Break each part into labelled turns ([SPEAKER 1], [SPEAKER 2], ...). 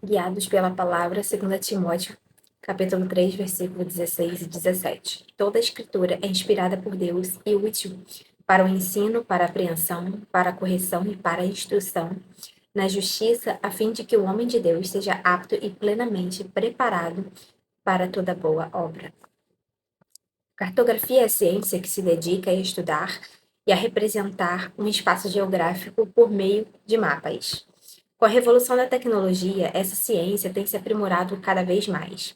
[SPEAKER 1] Guiados pela palavra, 2 Timóteo, capítulo 3, versículo 16 e 17. Toda a escritura é inspirada por Deus e útil para o ensino, para a apreensão, para a correção e para a instrução na justiça, a fim de que o homem de Deus seja apto e plenamente preparado para toda boa obra. Cartografia é a ciência que se dedica a estudar e a representar um espaço geográfico por meio de mapas. Com a revolução da tecnologia, essa ciência tem se aprimorado cada vez mais.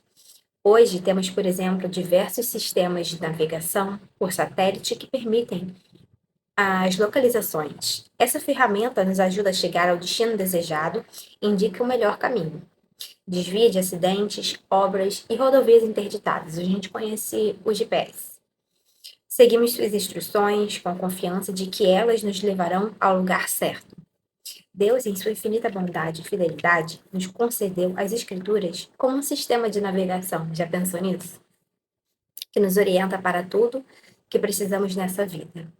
[SPEAKER 1] Hoje, temos, por exemplo, diversos sistemas de navegação por satélite que permitem as localizações. Essa ferramenta nos ajuda a chegar ao destino desejado e indica o melhor caminho. Desvia de acidentes, obras e rodovias interditadas. A gente conhece o GPS. Seguimos suas instruções com a confiança de que elas nos levarão ao lugar certo. Deus, em sua infinita bondade e fidelidade, nos concedeu as Escrituras como um sistema de navegação. Já pensou nisso? Que nos orienta para tudo que precisamos nessa vida.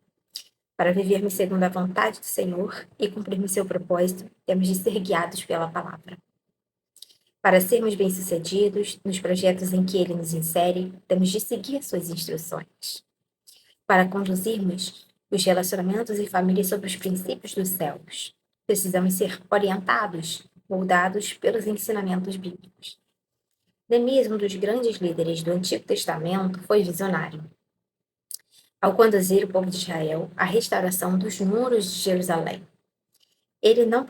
[SPEAKER 1] Para vivermos segundo a vontade do Senhor e cumprirmos seu propósito, temos de ser guiados pela palavra. Para sermos bem-sucedidos nos projetos em que ele nos insere, temos de seguir suas instruções. Para conduzirmos os relacionamentos e famílias sobre os princípios dos céus, precisamos ser orientados, moldados pelos ensinamentos bíblicos. Neemias, um dos grandes líderes do Antigo Testamento, foi visionário. Ao conduzir o povo de Israel à restauração dos muros de Jerusalém, ele não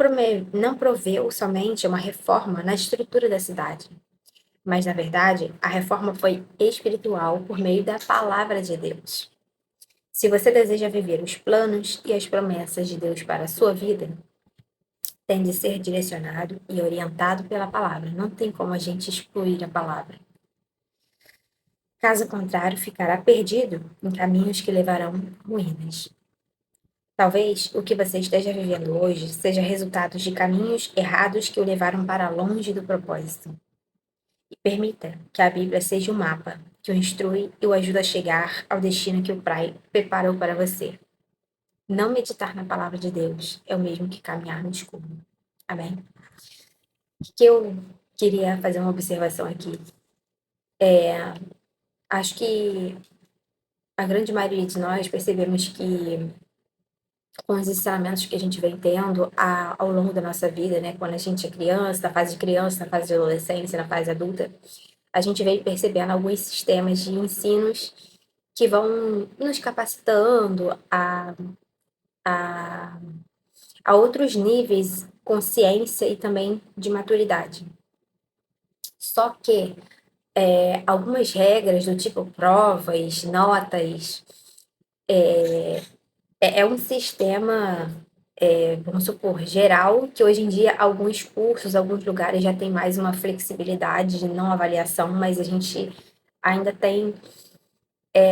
[SPEAKER 1] proveu somente uma reforma na estrutura da cidade, mas, na verdade, a reforma foi espiritual por meio da palavra de Deus. Se você deseja viver os planos e as promessas de Deus para a sua vida, tem de ser direcionado e orientado pela palavra. Não tem como a gente excluir a palavra. Caso contrário, ficará perdido em caminhos que levarão ruínas. Talvez o que você esteja vivendo hoje seja resultado de caminhos errados que o levaram para longe do propósito. E permita que a Bíblia seja um mapa que o instrui e o ajuda a chegar ao destino que o Pai preparou para você. Não meditar na palavra de Deus é o mesmo que caminhar no escuro. Amém? O que eu queria fazer uma observação aqui. Acho que a grande maioria de nós percebemos que com os ensinamentos que a gente vem tendo ao longo da nossa vida, né? Quando a gente é criança, na fase de adolescência, na fase adulta, a gente vem percebendo alguns sistemas de ensinos que vão nos capacitando a, a outros níveis, consciência e também de maturidade. Só que algumas regras do tipo provas, notas, é um sistema, vamos supor, geral, que hoje em dia alguns cursos, alguns lugares já tem mais uma flexibilidade de não avaliação, mas a gente ainda tem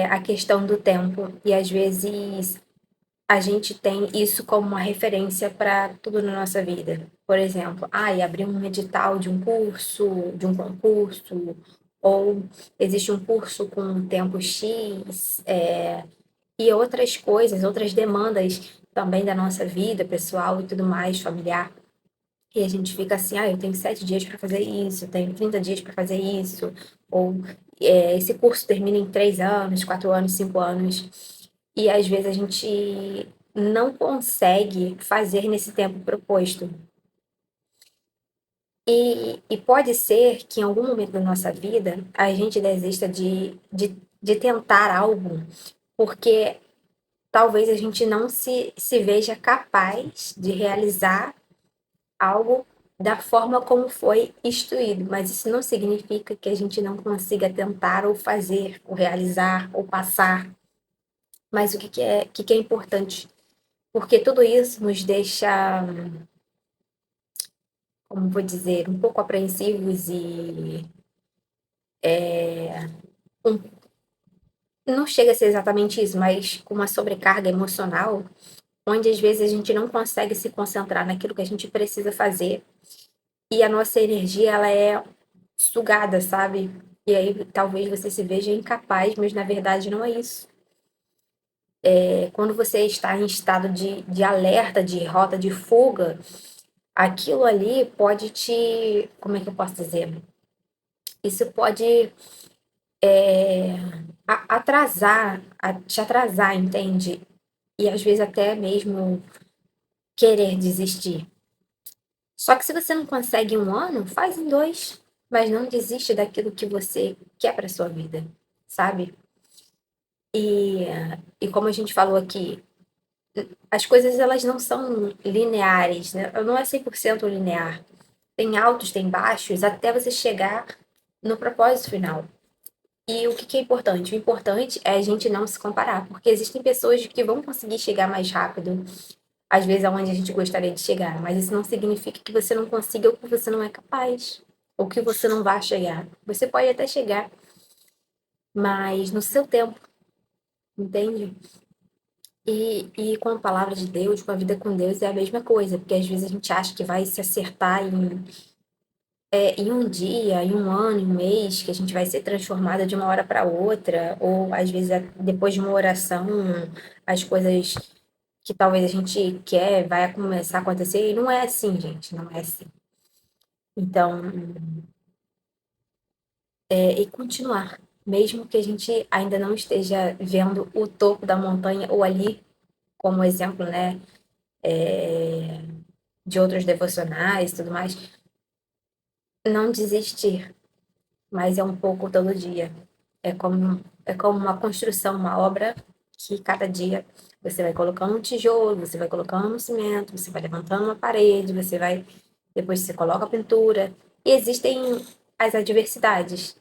[SPEAKER 1] a questão do tempo e às vezes a gente tem isso como uma referência para tudo na nossa vida. Por exemplo, abrir um edital de um curso, de um concurso, ou existe um curso com tempo X, e outras coisas, outras demandas também da nossa vida pessoal e tudo mais, familiar. E a gente fica assim, eu tenho 7 dias para fazer isso, eu tenho 30 dias para fazer isso, ou esse curso termina em 3 anos, 4 anos, 5 anos. E às vezes a gente não consegue fazer nesse tempo proposto. E pode ser que em algum momento da nossa vida a gente desista de tentar algo, porque talvez a gente não se veja capaz de realizar algo da forma como foi instruído, mas isso não significa que a gente não consiga tentar ou fazer, ou realizar, ou passar. Mas o que é importante? Porque tudo isso nos deixa, como vou dizer, um pouco apreensivos e um, não chega a ser exatamente isso, mas com uma sobrecarga emocional, onde às vezes a gente não consegue se concentrar naquilo que a gente precisa fazer e a nossa energia ela é sugada, sabe? E aí talvez você se veja incapaz, mas na verdade não é isso. Quando você está em estado de alerta, de rota de fuga, aquilo ali pode te, como é que eu posso dizer? Isso pode te atrasar, entende? E às vezes até mesmo querer desistir. Só que se você não consegue em 1 ano, faz em 2, mas não desiste daquilo que você quer para sua vida, sabe? E, e como a gente falou aqui, as coisas elas não são lineares, né? Não é 100% linear. Tem altos, tem baixos, até você chegar no propósito final. E o que que é importante? O importante é a gente não se comparar, porque existem pessoas que vão conseguir chegar mais rápido, às vezes aonde a gente gostaria de chegar, mas isso não significa que você não consiga ou que você não é capaz, ou que você não vai chegar. Você pode até chegar, mas no seu tempo, entende? E com a palavra de Deus, com a vida com Deus, é a mesma coisa, porque às vezes a gente acha que vai se acertar em um dia, em 1 ano, em 1 mês, que a gente vai ser transformada de uma hora para outra, ou às vezes depois de uma oração, as coisas que talvez a gente quer vai começar a acontecer, e não é assim, gente, não é assim. Então, e continuar, mesmo que a gente ainda não esteja vendo o topo da montanha, ou ali, como exemplo, né, de outros devocionais e tudo mais, não desistir, mas é um pouco todo dia. É como uma construção, uma obra que cada dia você vai colocando um tijolo, você vai colocando um cimento, você vai levantando uma parede, depois você coloca a pintura. E existem as adversidades,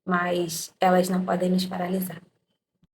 [SPEAKER 1] mas elas não podem nos paralisar.